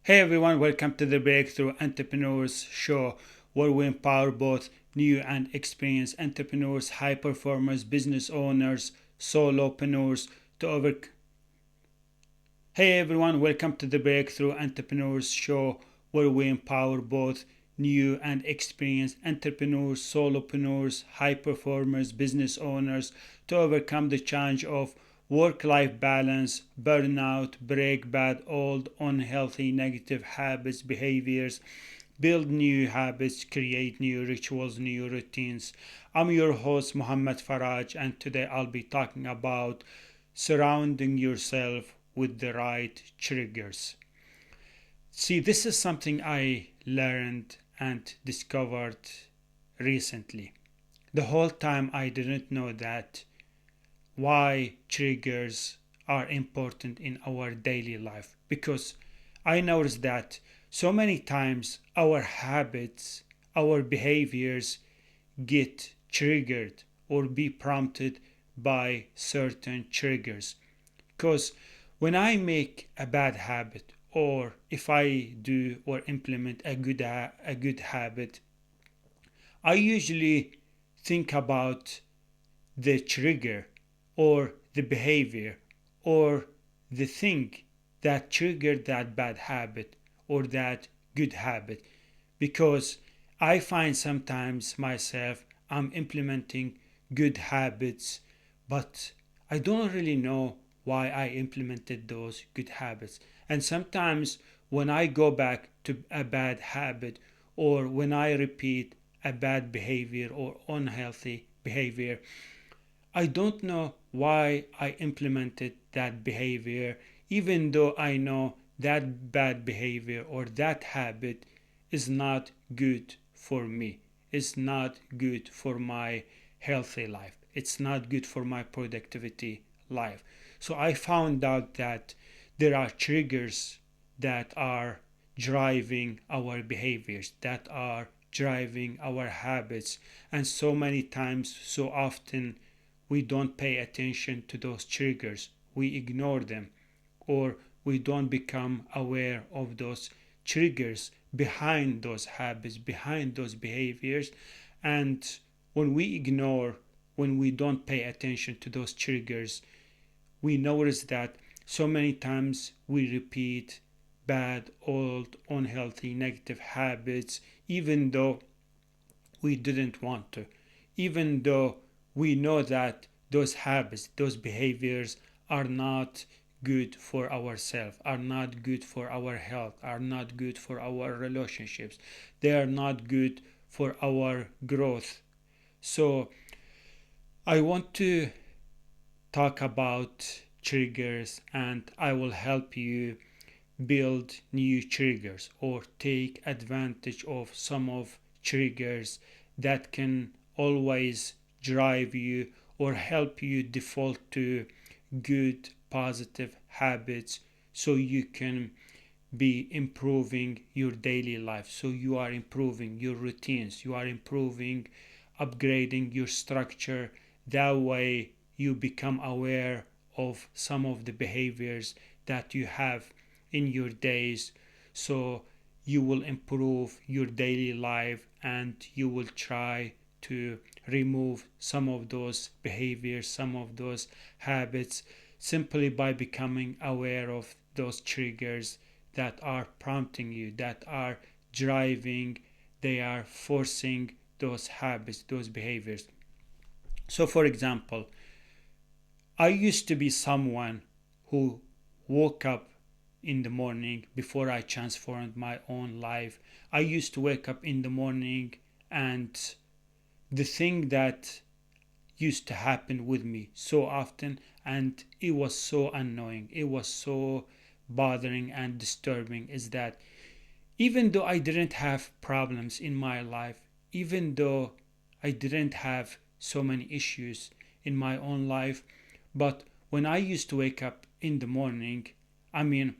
Hey everyone, welcome to the Breakthrough Entrepreneurs Show, where we empower both new and experienced entrepreneurs, high performers, business owners, solopreneurs to overcome. Hey everyone, welcome to the Breakthrough Entrepreneurs Show, where we empower both new and experienced entrepreneurs, solopreneurs, high performers, business owners to overcome the challenge of work life balance, burnout, break bad, old, unhealthy, negative habits, behaviors, build new habits, create new rituals, new routines. I'm your host, Muhammad Faraj, and today I'll be talking about surrounding yourself with the right triggers. See, this is something I learned and discovered recently. The whole time I didn't know that why triggers are important in our daily life, because I noticed that so many times our habits, our behaviors get triggered or be prompted by certain triggers. Because when I make a bad habit, or if I do or implement a good habit, I usually think about the trigger or the behavior or the thing that triggered that bad habit or that good habit, because I find sometimes myself I'm implementing good habits, but I don't really know why I implemented those good habits. And sometimes when I go back to a bad habit, or when I repeat a bad behavior or unhealthy behavior, I don't know why I implemented that behavior, even though I know that bad behavior or that habit is not good for me. It's not good for my healthy life. It's not good for my productivity life. So I found out that there are triggers that are driving our behaviors, that are driving our habits, and so many times, so often, we don't pay attention to those triggers. We ignore them, or we don't become aware of those triggers behind those habits, behind those behaviors. And when we ignore, when we don't pay attention to those triggers, we notice that so many times we repeat bad, old, unhealthy, negative habits, even though we didn't want to, even though we know that those habits, those behaviors are not good for ourselves, are not good for our health, are not good for our relationships, they are not good for our growth. So I want to talk about triggers, and I will help you build new triggers or take advantage of some of triggers that can always drive you or help you default to good positive habits, so you can be improving your daily life, so you are improving your routines, you are improving, upgrading your structure. That way you become aware of some of the behaviors that you have in your days, so you will improve your daily life and you will try to remove some of those behaviors, some of those habits, simply by becoming aware of those triggers that are prompting you, that are driving, they are forcing those habits, those behaviors. So, for example, I used to be someone who woke up in the morning before I transformed my own life. I used to wake up in the morning, and the thing that used to happen with me so often, and it was so annoying, it was so bothering and disturbing, is that even though I didn't have problems in my life, even though I didn't have so many issues in my own life, but when I used to wake up in the morning, I mean,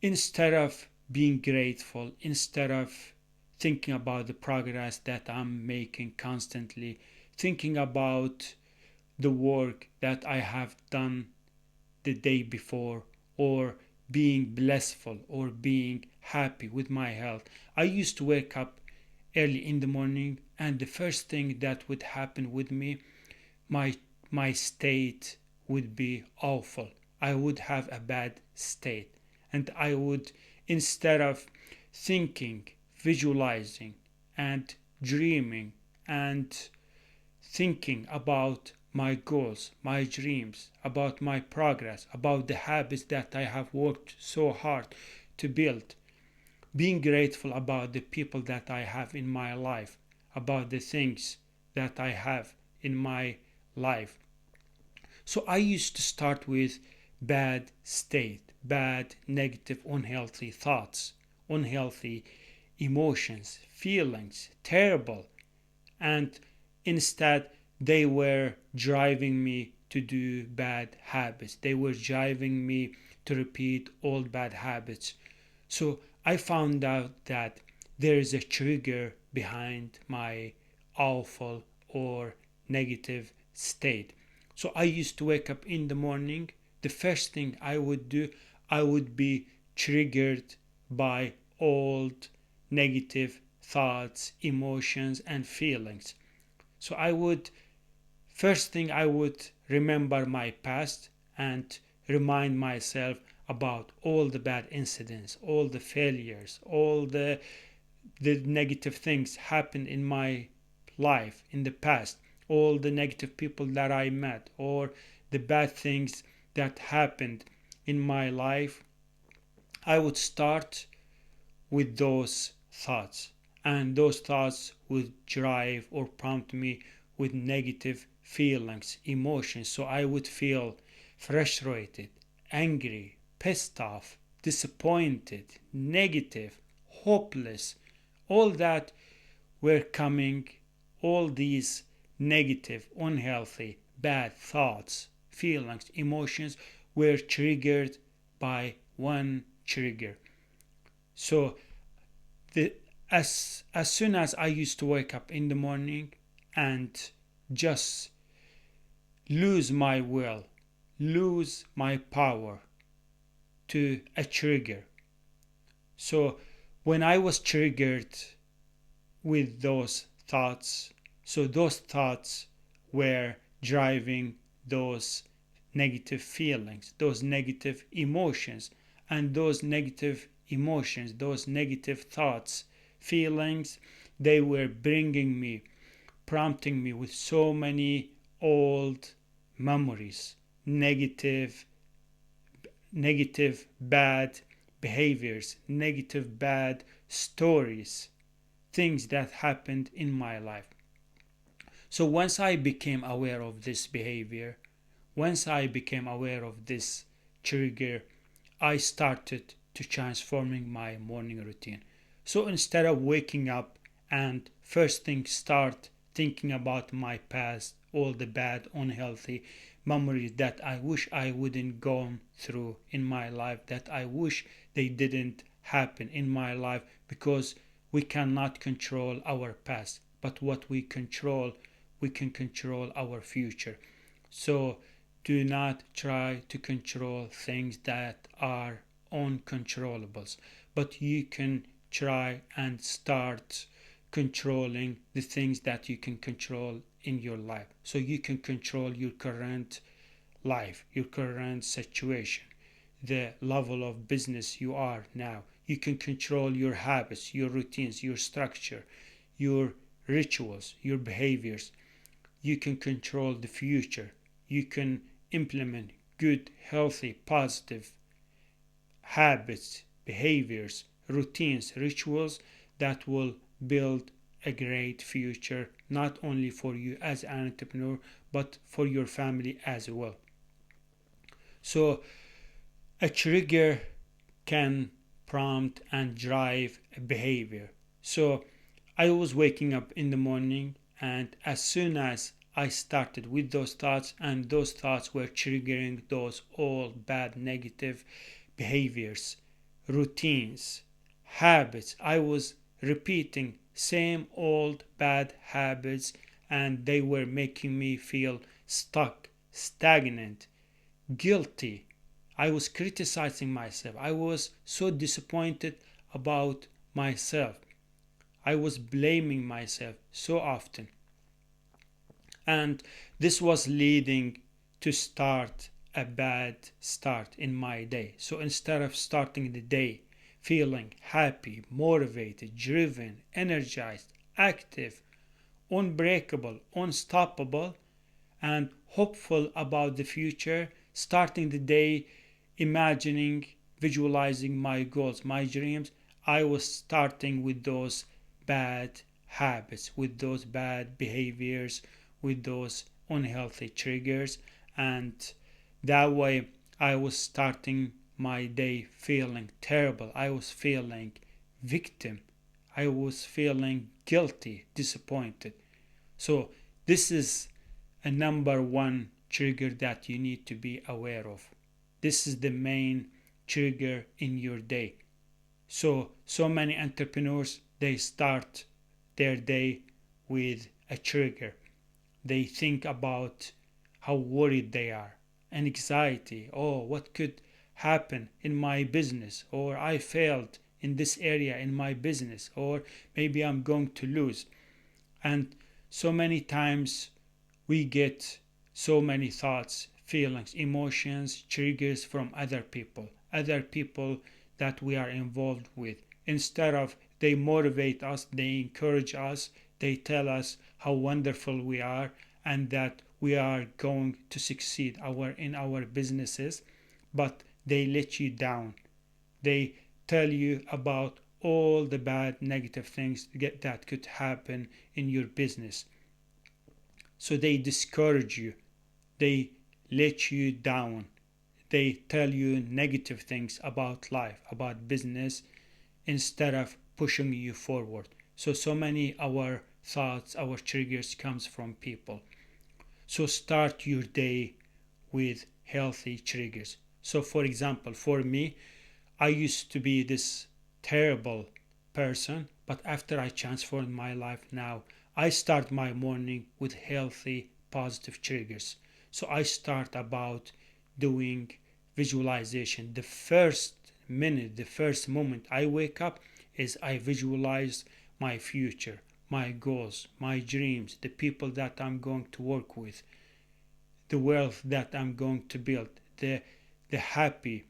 instead of being grateful, instead of thinking about the progress that I'm making constantly, thinking about the work that I have done the day before, or being blissful or being happy with my health. I used to wake up early in the morning, and the first thing that would happen with me, my my state would be awful. I would have a bad state, and I would, instead of thinking, visualizing, and dreaming, and thinking about my goals, my dreams, about my progress, about the habits that I have worked so hard to build, being grateful about the people that I have in my life, about the things that I have in my life. So I used to start with bad state, bad, negative, unhealthy thoughts, unhealthy emotions, feelings, terrible. And instead, they were driving me to do bad habits. They were driving me to repeat old bad habits. So I found out that there is a trigger behind my awful or negative state. So I used to wake up in the morning. The first thing I would do, I would be triggered by old negative thoughts, emotions, and feelings. So first thing I would remember my past and remind myself about all the bad incidents, all the failures, all the negative things happened in my life in the past, all the negative people that I met, or the bad things that happened in my life. I would start with those thoughts, and those thoughts would drive or prompt me with negative feelings, emotions. So I would feel frustrated, angry, pissed off, disappointed, negative, hopeless. All that were coming, all these negative, unhealthy, bad thoughts, feelings, emotions were triggered by one trigger. So the as soon as I used to wake up in the morning and just lose my will, lose my power to a trigger. So when I was triggered with those thoughts, so those thoughts were driving those negative feelings, those negative emotions, and those negative emotions, those negative thoughts, feelings, they were bringing me, prompting me with so many old memories, negative bad behaviors, negative bad stories, things that happened in my life. So once I became aware of this behavior, once I became aware of this trigger, I started to transforming my morning routine. So instead of waking up and first thing start thinking about my past, all the bad, unhealthy memories that I wish I wouldn't gone through in my life, that I wish they didn't happen in my life, because we cannot control our past, but what we control, we can control our future. So do not try to control things that are uncontrollables, but you can try and start controlling the things that you can control in your life. So you can control your current life, your current situation, the level of business you are now. You can control your habits, your routines, your structure, your rituals, your behaviors. You can control the future. You can implement good, healthy, positive habits, behaviors, routines, rituals that will build a great future, not only for you as an entrepreneur, but for your family as well. So a trigger can prompt and drive a behavior. So I was waking up in the morning, and as soon as I started with those thoughts, and those thoughts were triggering those all bad negative behaviors, routines, habits. I was repeating same old bad habits, and they were making me feel stuck, stagnant, guilty. I was criticizing myself. I was so disappointed about myself. I was blaming myself so often. And this was leading to start a bad start in my day. So instead of starting the day feeling happy, motivated, driven, energized, active, unbreakable, unstoppable, and hopeful about the future, starting the day imagining, visualizing my goals, my dreams, I was starting with those bad habits, with those bad behaviors, with those unhealthy triggers, and that way I was starting my day feeling terrible. I was feeling victim. I was feeling guilty, disappointed. So this is a number one trigger that you need to be aware of. This is the main trigger in your day. So many entrepreneurs, they start their day with a trigger. They think about how worried they are, anxiety. Oh, what could happen in my business? Or I failed in this area in my business, or maybe I'm going to lose. And so many times we get so many thoughts, feelings, emotions, triggers from other people that we are involved with. Instead of they motivate us, they encourage us, they tell us how wonderful we are and that we are going to succeed in our businesses, but they let you down. They tell you about all the bad negative things that could happen in your business. So they discourage you, they let you down, they tell you negative things about life, about business, instead of pushing you forward. So many our thoughts, our triggers comes from people. So start your day with healthy triggers. So for example, for me, I used to be this terrible person, but after I transformed my life now, I start my morning with healthy, positive triggers. So I start about doing visualization. The first minute, the first moment I wake up is I visualize my future, my goals, my dreams, the people that I'm going to work with, the wealth that I'm going to build, the happy,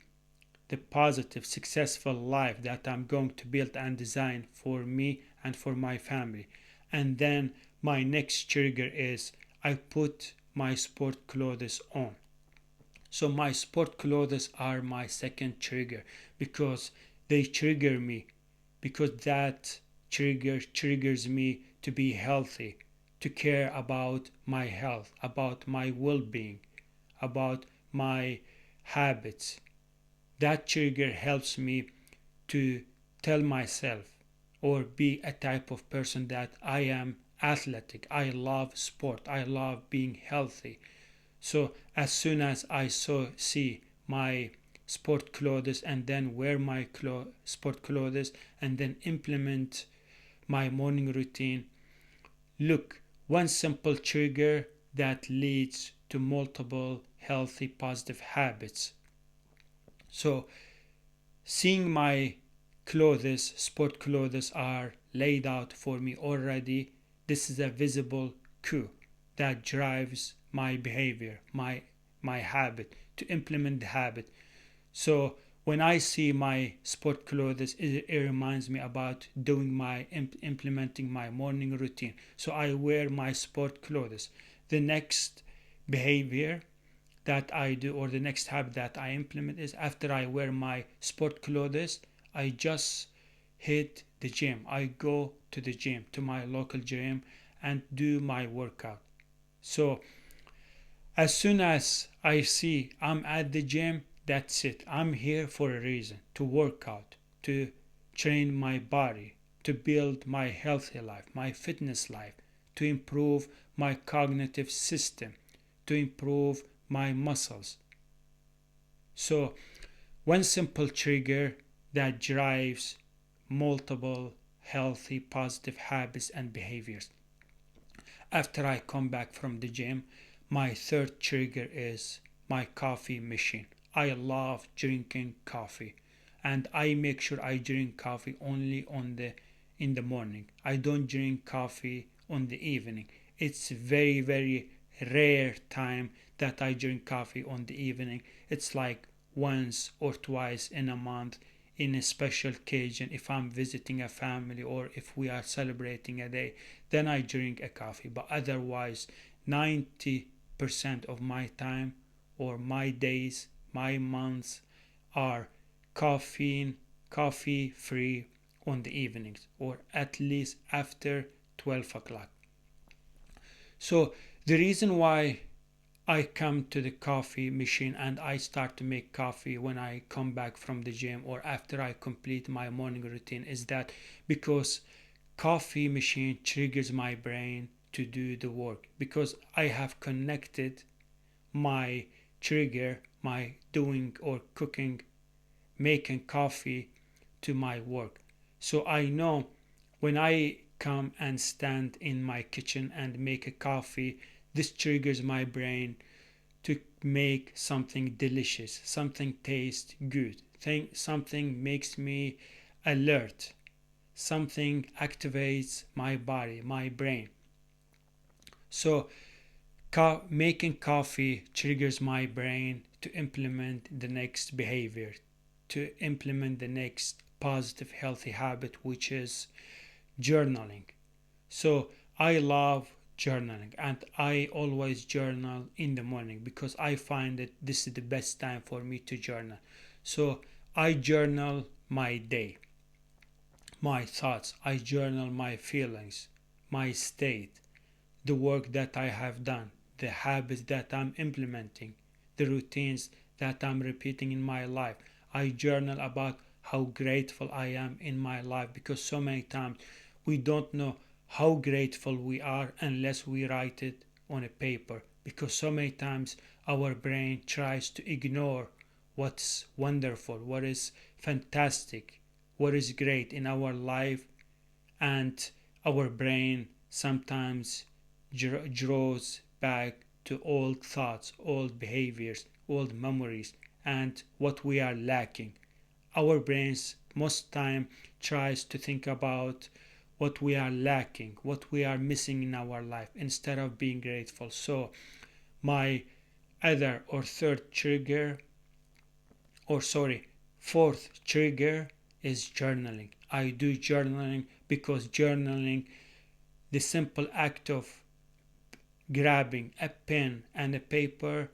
the positive, successful life that I'm going to build and design for me and for my family. And then my next trigger is I put my sport clothes on. So my sport clothes are my second trigger because they trigger me, because that trigger triggers me to be healthy, to care about my health, about my well-being, about my habits. That trigger helps me to tell myself or be a type of person that I am athletic, I love sport, I love being healthy. So as soon as I see my sport clothes and then wear my sport clothes and then implement my morning routine, look, one simple trigger that leads to multiple healthy positive habits. So seeing my clothes, sport clothes are laid out for me already, this is a visible cue that drives my behavior, my habit, to implement the habit. So when I see my sport clothes, it reminds me about doing my implementing my morning routine. So I wear my sport clothes. The next behavior that I do, or the next habit that I implement, is after I wear my sport clothes, I just hit the gym. I go to the gym, to my local gym, and do my workout. So as soon as I see I'm at the gym, that's it. I'm here for a reason, to work out, to train my body, to build my healthy life, my fitness life, to improve my cognitive system, to improve my muscles. So one simple trigger that drives multiple healthy positive habits and behaviors. After I come back from the gym, my third trigger is my coffee machine. I love drinking coffee, and I make sure I drink coffee only on the in the morning. I don't drink coffee on the evening. It's very, very rare time that I drink coffee on the evening. It's like once or twice in a month, in a special occasion, if I'm visiting a family or if we are celebrating a day, then I drink a coffee. But otherwise, 90% of my time or my days, my months are caffeine, coffee free on the evenings, or at least after 12 o'clock. So the reason why I come to the coffee machine and I start to make coffee when I come back from the gym or after I complete my morning routine is that because coffee machine triggers my brain to do the work, because I have connected my trigger, my doing or cooking, making coffee, to my work. So I know when I come and stand in my kitchen and make a coffee, this triggers my brain to make something delicious, something tastes good, something makes me alert, something activates my body, my brain. So making coffee triggers my brain to implement the next behavior, to implement the next positive, healthy habit, which is journaling. So I love journaling and I always journal in the morning because I find that this is the best time for me to journal. So I journal my day, my thoughts, I journal my feelings, my state, the work that I have done, the habits that I'm implementing, the routines that I'm repeating in my life. I journal about how grateful I am in my life because so many times we don't know how grateful we are unless we write it on a paper, because so many times our brain tries to ignore what's wonderful, what is fantastic, what is great in our life, and our brain sometimes draws back to old thoughts, old behaviors, old memories, and what we are lacking. Our brains most time tries to think about what we are lacking, what we are missing in our life instead of being grateful. So my other or third trigger, or sorry, fourth trigger is journaling. I do journaling because journaling, the simple act of grabbing a pen and a paper,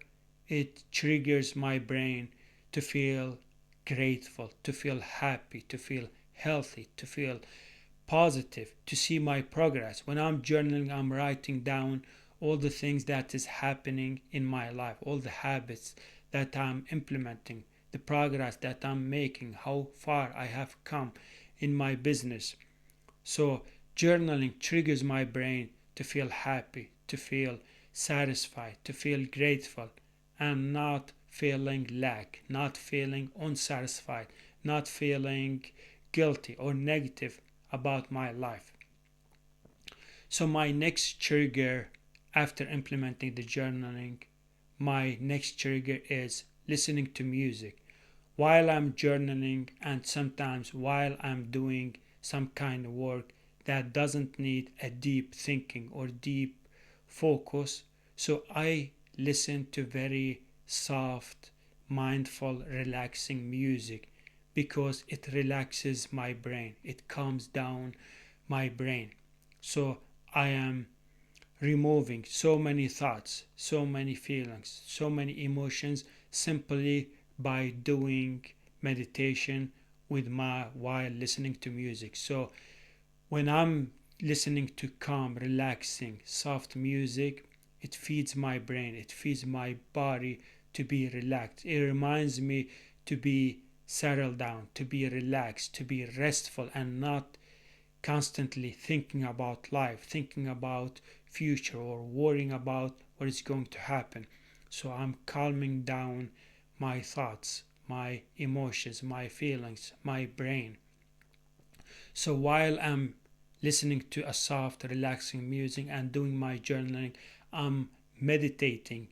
it triggers my brain to feel grateful, to feel happy, to feel healthy, to feel positive, to see my progress. When I'm journaling, I'm writing down all the things that is happening in my life, all the habits that I'm implementing, the progress that I'm making, how far I have come in my business. So journaling triggers my brain to feel happy, to feel satisfied, to feel grateful, and not feeling lack, not feeling unsatisfied, not feeling guilty or negative about my life. So my next trigger after implementing the journaling, my next trigger is listening to music. While I'm journaling and sometimes while I'm doing some kind of work that doesn't need a deep thinking or deep focus, so I listen to very soft, mindful, relaxing music because it relaxes my brain, it calms down my brain. So I am removing so many thoughts, so many feelings, so many emotions simply by doing meditation with my while listening to music. So when I'm listening to calm, relaxing, soft music, it feeds my brain, it feeds my body to be relaxed. It reminds me to be settled down, to be relaxed, to be restful, and not constantly thinking about life, thinking about future, or worrying about what is going to happen. So I'm calming down my thoughts, my emotions, my feelings, my brain. So while I'm listening to a soft, relaxing music and doing my journaling, I'm meditating,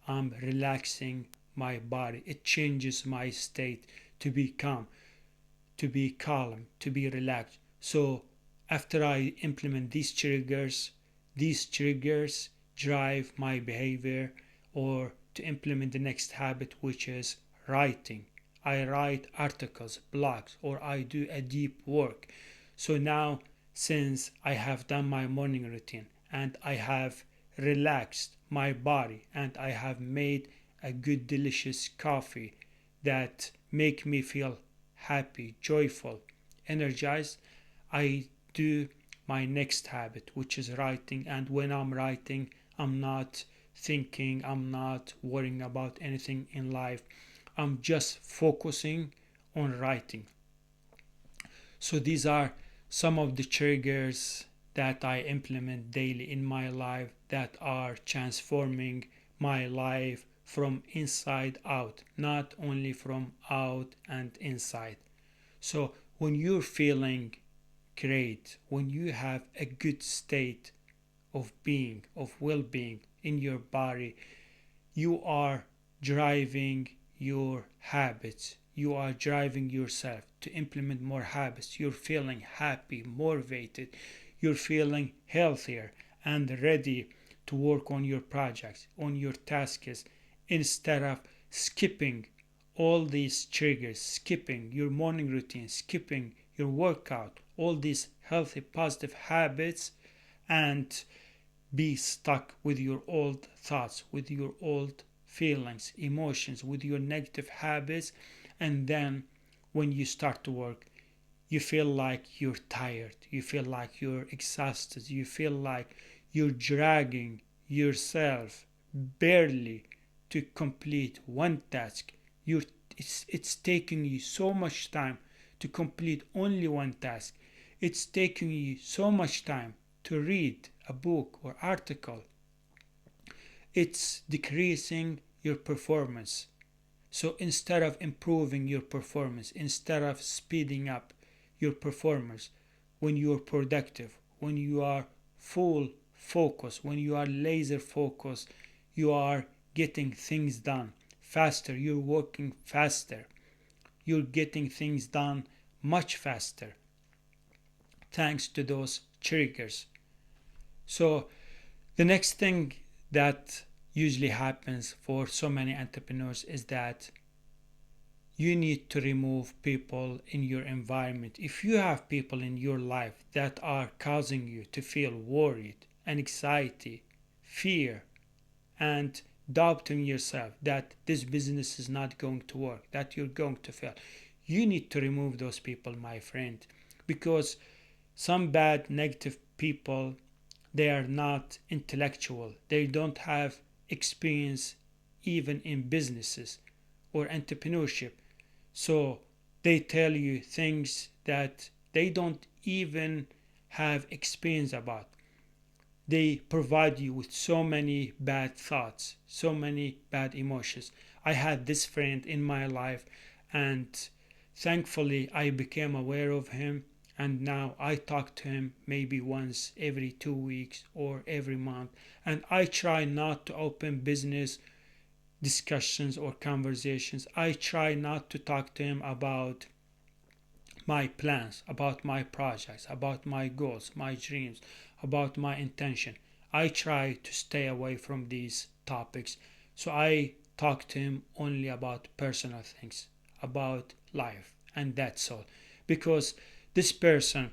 I'm relaxing my body. It changes my state to be calm, to be relaxed. So after I implement these triggers drive my behavior or to implement the next habit, which is writing. I write articles, blogs, or I do a deep work. So now, since I have done my morning routine and I have relaxed my body and I have made a good delicious coffee that make me feel happy, joyful, energized, I do my next habit, which is writing. And when I'm writing, I'm not thinking, I'm not worrying about anything in life. I'm just focusing on writing. So these are some of the triggers that I implement daily in my life that are transforming my life from inside out, not only from out and inside. So when you're feeling great, when you have a good state of being, of well being in your body, you are driving your habits. You are driving yourself to implement more habits. You're feeling happy, motivated. You're feeling healthier and ready to work on your projects, on your tasks, instead of skipping all these triggers, skipping your morning routine, skipping your workout, all these healthy, positive habits, and be stuck with your old thoughts, with your old feelings, emotions, with your negative habits. And then when you start to work, you feel like you're tired, you feel like you're exhausted, you feel like you're dragging yourself barely to complete one task. It's taking you so much time to complete only one task. It's taking you so much time to read a book or article. It's decreasing your performance. So instead of improving your performance, instead of speeding up your performance, when you are productive, when you are full focus, when you are laser focused, you are getting things done faster, you're working faster, you're getting things done much faster thanks to those triggers. So the next thing that usually happens for so many entrepreneurs is that you need to remove people in your environment. If you have people in your life that are causing you to feel worried, anxiety, fear, and doubting yourself that this business is not going to work, that you're going to fail, you need to remove those people, my friend, because some bad negative people, they are not intellectual, they don't have experience even in businesses or entrepreneurship. So they tell you things that they don't even have experience about. They provide you with so many bad thoughts, so many bad emotions. I had this friend in my life, and thankfully I became aware of him, and now I talk to him maybe once every 2 weeks or every month. And I try not to open business discussions or conversations. I try not to talk to him about my plans, about my projects, about my goals, my dreams, about my intention. I try to stay away from these topics. So I talk to him only about personal things, about life, and that's all. Because this person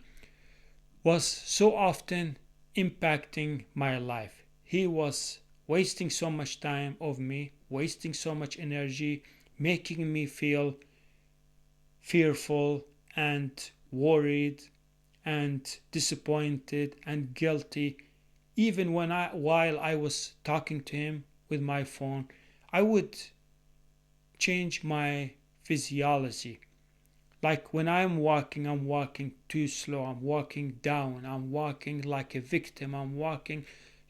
was so often impacting my life. He was wasting so much time of me, wasting so much energy, making me feel fearful and worried and disappointed and guilty. Even while I was talking to him with my phone, I would change my physiology. Like when I'm walking too slow, I'm walking down, I'm walking like a victim, I'm walking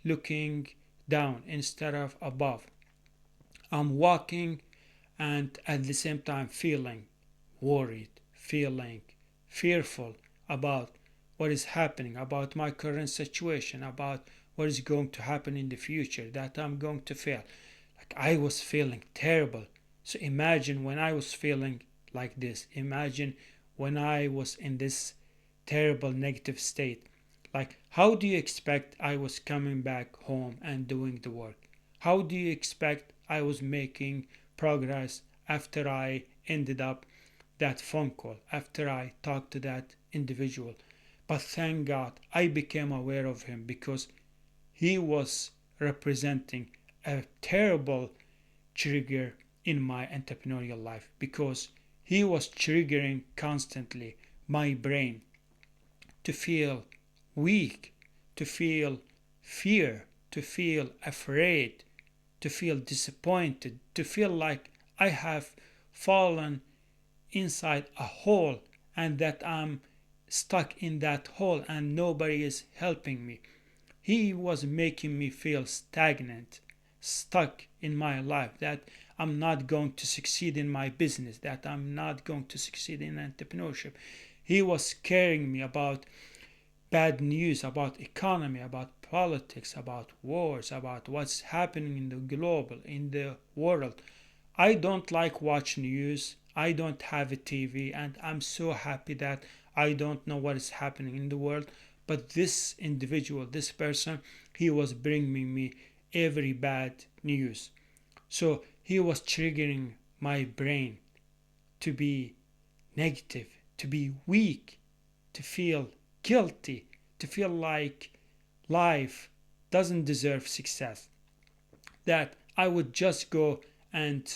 looking down instead of above. I'm walking and at the same time feeling worried, feeling fearful about what is happening, about my current situation, about what is going to happen in the future, that I'm going to fail. Like I was feeling terrible. So imagine when I was feeling like this. Imagine when I was in this terrible negative state. Like, how do you expect I was coming back home and doing the work? How do you expect I was making progress after I ended up that phone call, after I talked to that individual? But thank God I became aware of him, because he was representing a terrible trigger in my entrepreneurial life, because he was triggering constantly my brain to feel weak, to feel fear, to feel afraid, to feel disappointed, to feel like I have fallen inside a hole and that I'm stuck in that hole and nobody is helping me. He was making me feel stagnant, stuck in my life, that I'm not going to succeed in my business, that I'm not going to succeed in entrepreneurship. He was scaring me about bad news, about economy, about politics, about wars, about what's happening in the global, in the world. I don't like watch news. I don't have a TV, and I'm so happy that I don't know what is happening in the world. But this individual, this person, he was bringing me every bad news. So he was triggering my brain to be negative, to be weak, to feel guilty, to feel like life doesn't deserve success. That I would just go and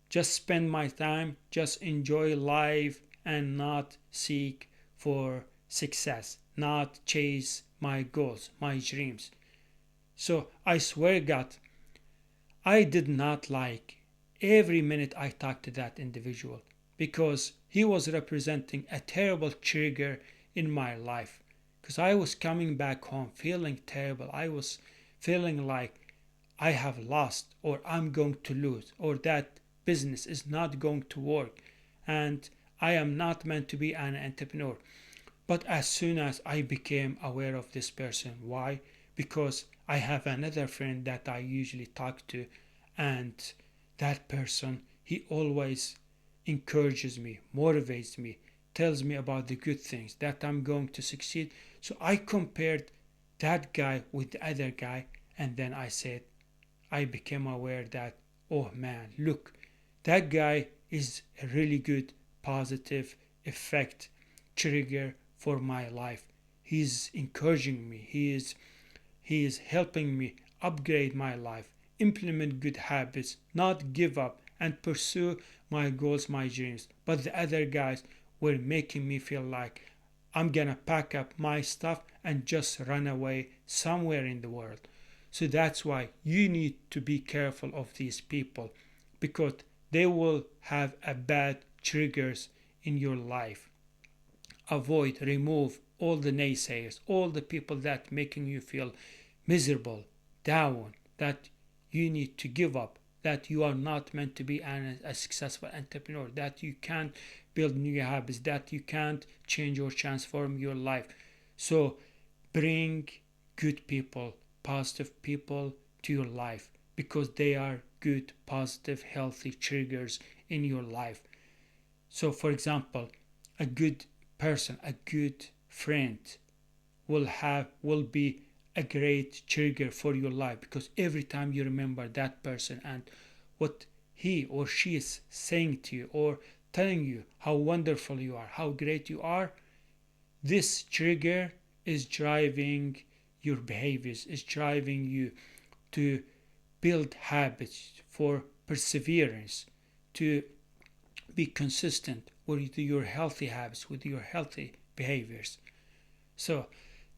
just spend my time, just enjoy life and not seek for success, not chase my goals, my dreams. So I swear God, I did not like every minute I talked to that individual, because he was representing a terrible trigger in my life. Because I was coming back home feeling terrible. I was feeling like I have lost, or I'm going to lose, or that business is not going to work, and I am not meant to be an entrepreneur. But as soon as I became aware of this person, why? Because I have another friend that I usually talk to, and that person, he always encourages me, motivates me, tells me about the good things, that I'm going to succeed. So I compared that guy with the other guy, and then I said, I became aware that, oh man, look, that guy is a really good positive effect trigger for my life. He's encouraging me. He is helping me upgrade my life, implement good habits, not give up, and pursue my goals, my dreams. But the other guys were making me feel like I'm gonna pack up my stuff and just run away somewhere in the world. So that's why you need to be careful of these people, because they will have a bad triggers in your life. Avoid, remove all the naysayers, all the people that making you feel miserable, down, that you need to give up, that you are not meant to be a successful entrepreneur, that you can't build new habits, that you can't change or transform your life. So bring good people, positive people to your life, because they are good, positive, healthy triggers in your life. So for example, a good person, a good friend will be a great trigger for your life, because every time you remember that person and what he or she is saying to you, or telling you how wonderful you are, how great you are, this trigger is driving your behaviors, is driving you to build habits for perseverance, to be consistent with your healthy habits, with your healthy behaviors. So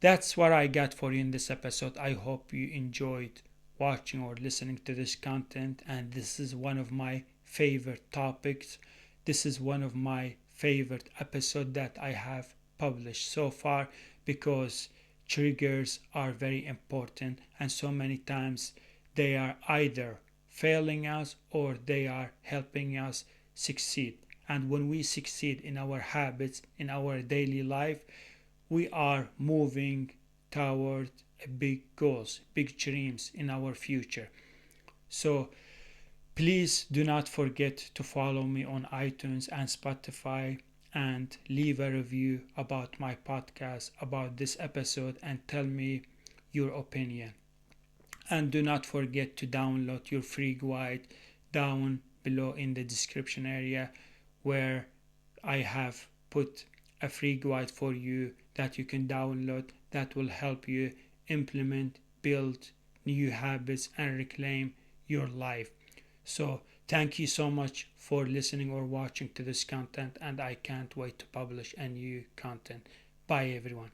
that's what I got for you in this episode. I hope you enjoyed watching or listening to this content, and this is one of my favorite topics. This is one of my favorite episodes that I have published so far, because triggers are very important, and so many times they are either failing us or they are helping us succeed. And when we succeed in our habits, in our daily life, we are moving toward big goals, big dreams in our future. So Please do not forget to follow me on iTunes and Spotify and leave a review about my podcast, about this episode, and tell me your opinion. And do not forget to download your free guide down below in the description area, where I have put a free guide for you that you can download that will help you implement, build new habits, and reclaim your life. So, thank you so much for listening or watching to this content, and I can't wait to publish a new content. Bye, everyone.